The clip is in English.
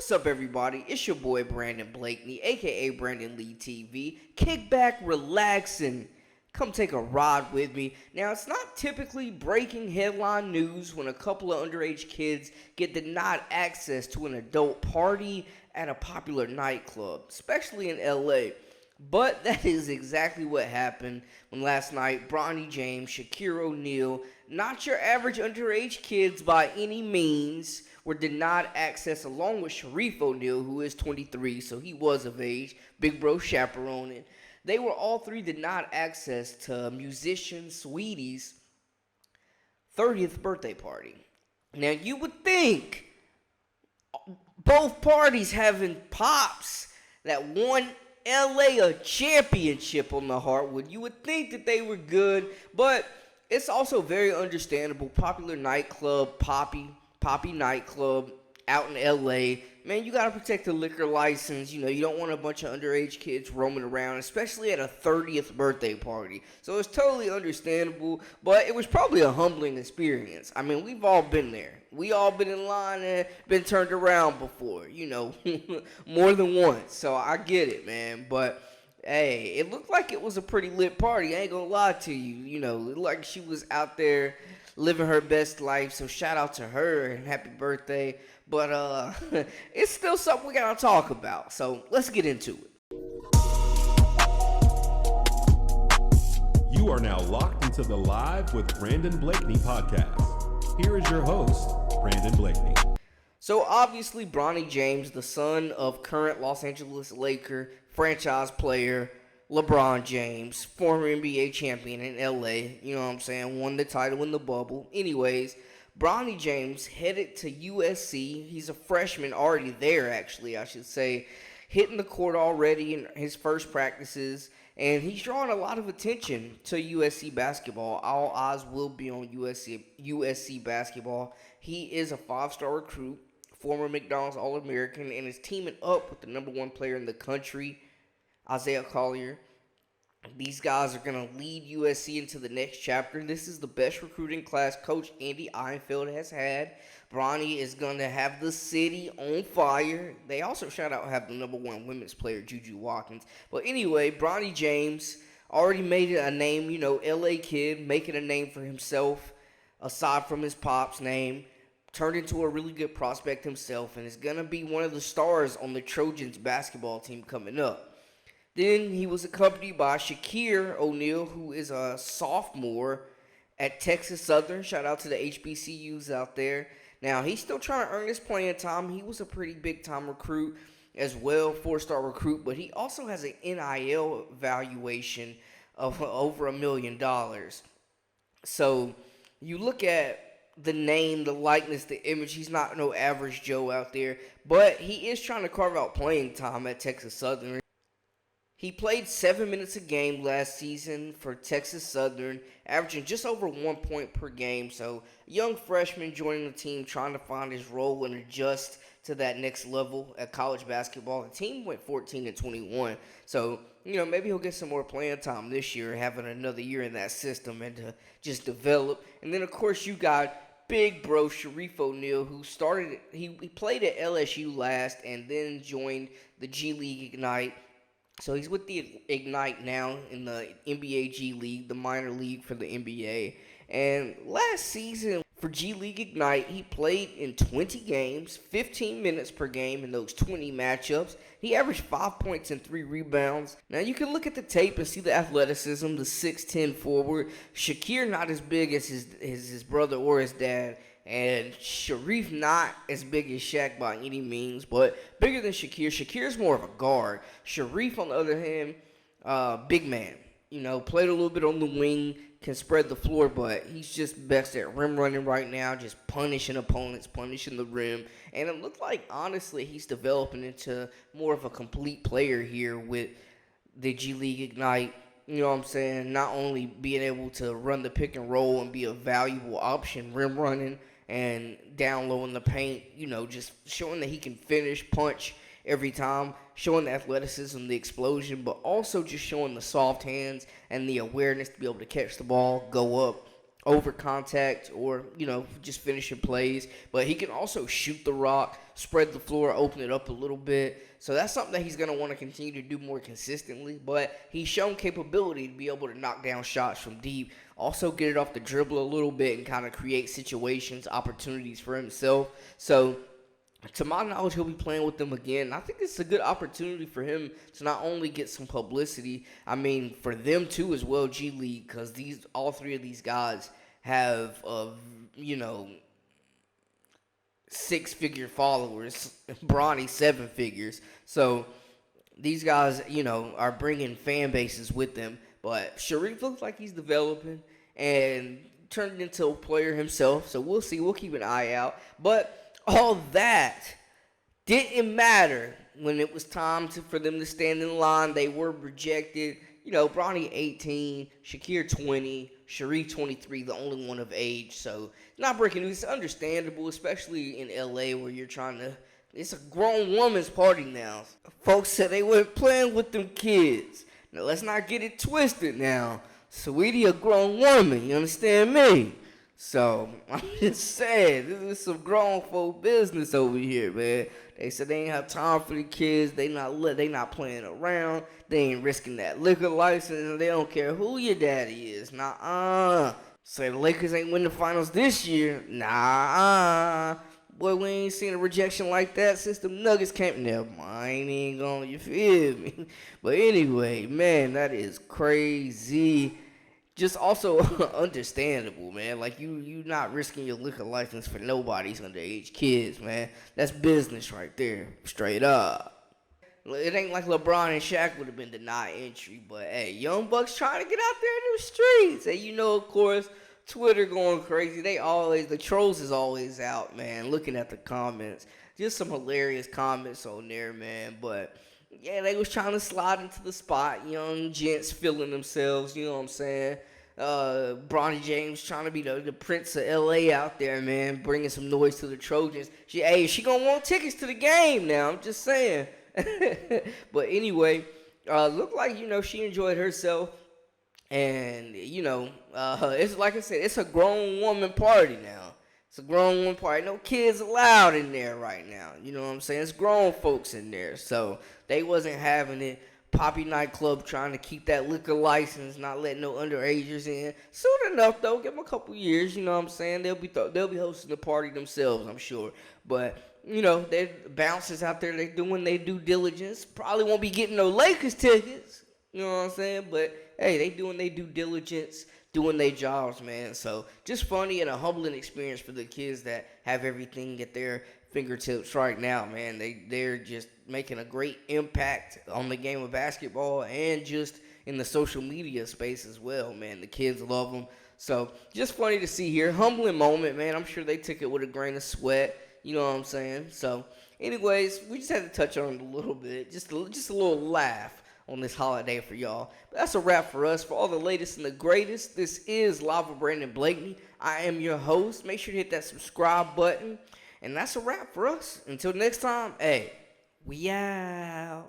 What's up, everybody? It's your boy Brandon Blakeney, aka Brandon Lee TV. Kick back, relax, and come take a ride with me. Now, it's not typically breaking headline news when a couple of underage kids get denied access to an adult party at a popular nightclub, especially in LA. But that is exactly what happened when last night Bronny James, Shaqir Oneal, not your average underage kids by any means, were denied access along with Shareef Oneal, who is 23, so he was of age, big bro chaperoning. They were all three denied access to musician Saweetie's 30th birthday party. Now, you would think both parties having pops that won LA a championship on the Heartwood, you would think that they were good, but it's also very understandable. Popular nightclub, Poppy nightclub out in LA. Man, you gotta protect the liquor license. You know, you don't want a bunch of underage kids roaming around, especially at a 30th birthday party. So it's totally understandable, but it was probably a humbling experience. I mean, we've all been there. We all been in line and been turned around before, you know, more than once. So I get it, man. But hey, it looked like it was a pretty lit party. I ain't gonna lie to you. You know, it looked like she was out there living her best life. So shout out to her and happy birthday. But it's still something we gotta talk about. So let's get into it. You are now locked into the Live with Brandon Blakeney podcast. Here is your host, Brandon Blakeney. So obviously Bronny James, the son of current Los Angeles Laker franchise player LeBron James, former NBA champion in LA, you know what I'm saying, won the title in the bubble. Anyways, Bronny James headed to USC. He's a freshman already there, actually, I should say, hitting the court already in his first practices, and he's drawing a lot of attention to USC basketball. All eyes will be on USC basketball. He is a five-star recruit, former McDonald's All-American, and is teaming up with the number one player in the country, Isaiah Collier. These guys are going to lead USC into the next chapter. This is the best recruiting class Coach Andy Einfeld has had. Bronny is going to have the city on fire. They also have the number one women's player, Juju Watkins. But anyway, Bronny James already made it a name, you know, LA kid, making a name for himself aside from his pop's name. Turned into a really good prospect himself and is going to be one of the stars on the Trojans basketball team coming up. Then he was accompanied by Shaqir Oneal, who is a sophomore at Texas Southern. Shout out to the HBCUs out there. Now, he's still trying to earn his playing time. He was a pretty big-time recruit as well, four-star recruit, but he also has an NIL valuation of over $1 million. So you look at the name, the likeness, the image. He's not no average Joe out there, but he is trying to carve out playing time at Texas Southern. He played 7 minutes a game last season for Texas Southern, averaging just over 1 point per game. So, young freshman joining the team, trying to find his role and adjust to that next level at college basketball. The team went 14-21. So, you know, maybe he'll get some more playing time this year, having another year in that system and to just develop. And then, of course, you got big bro Shareef Oneal, who started, he played at LSU last and then joined the G League Ignite. So he's with the Ignite now in the NBA G League, the minor league for the NBA. And last season for G League Ignite, he played in 20 games, 15 minutes per game in those 20 matchups. He averaged 5 points and 3 rebounds. Now you can look at the tape and see the athleticism, the 6'10 forward. Shaqir not as big as his brother or his dad. And Shareef not as big as Shaq by any means, but bigger than Shaqir. Shaqir's more of a guard. Shareef, on the other hand, big man. You know, played a little bit on the wing, can spread the floor, but he's just best at rim running right now, just punishing opponents, punishing the rim. And it looks like, honestly, he's developing into more of a complete player here with the G League Ignite. You know what I'm saying? Not only being able to run the pick and roll and be a valuable option, rim running, and down low in the paint, you know, just showing that he can finish, punch every time, showing the athleticism, the explosion, but also just showing the soft hands and the awareness to be able to catch the ball, go up, over contact or, just finishing plays. But he can also shoot the rock, spread the floor, open it up a little bit. So that's something that he's going to want to continue to do more consistently. But he's shown capability to be able to knock down shots from deep, also get it off the dribble a little bit and kind of create situations, opportunities for himself. So to my knowledge, he'll be playing with them again. I think it's a good opportunity for him to not only get some publicity, I mean, for them too as well, G League, because all three of these guys have, six-figure followers. Bronny, 7 figures. So these guys, are bringing fan bases with them. But Shareef looks like he's developing and turned into a player himself. So we'll see. We'll keep an eye out. But all that didn't matter when it was time for them to stand in line. They were rejected. Bronny 18, Shaqir 20, Shareef 23, the only one of age. So not breaking news. It's understandable, especially in LA where you're trying to. It's a grown woman's party now. Folks said they weren't playing with them kids. Now let's not get it twisted now. Saweetie a grown woman, you understand me? So, I'm just saying, this is some grown folk business over here, man. They said they ain't have time for the kids. They not playing around. They ain't risking that liquor license. And they don't care who your daddy is. Nah. Say the Lakers ain't win the finals this year. Nah. Boy, we ain't seen a rejection like that since the Nuggets came. Never mind, ain't gonna, you feel me? But anyway, man, that is crazy. Just also understandable, man. Like, you not risking your liquor license for nobody's underage kids, man. That's business right there, straight up. It ain't like LeBron and Shaq would have been denied entry, but, hey, young bucks trying to get out there in the streets. And, of course, Twitter going crazy. The trolls is always out, man, looking at the comments. Just some hilarious comments on there, man, but yeah, they was trying to slide into the spot. Young gents feeling themselves, you know what I'm saying? Bronny James trying to be the Prince of LA out there, man, bringing some noise to the Trojans. She gonna want tickets to the game now, I'm just saying. But anyway, looked like, she enjoyed herself. And, it's like I said, it's a grown woman party now. It's a grown woman party. No kids allowed in there right now. You know what I'm saying? It's grown folks in there. So they wasn't having it. Poppy nightclub trying to keep that liquor license, not letting no underagers in. Soon enough, though, give them a couple years. You know what I'm saying? They'll be hosting the party themselves, I'm sure. But they bouncers out there. They doing their due diligence. Probably won't be getting no Lakers tickets. You know what I'm saying? But hey, they doing their due diligence, doing their jobs, man. So just funny and a humbling experience for the kids that have everything at their fingertips right now, man. They're just making a great impact on the game of basketball and just in the social media space as well, man. The kids love them. So just funny to see here. Humbling moment, man. I'm sure they took it with a grain of sweat. You know what I'm saying? So anyways, we just had to touch on it a little bit. Just a little laugh on this holiday for y'all. But that's a wrap for us. For all the latest and the greatest, this is Live with Brandon Blakeney. I am your host. Make sure to hit that subscribe button. And that's a wrap for us. Until next time, hey, we out.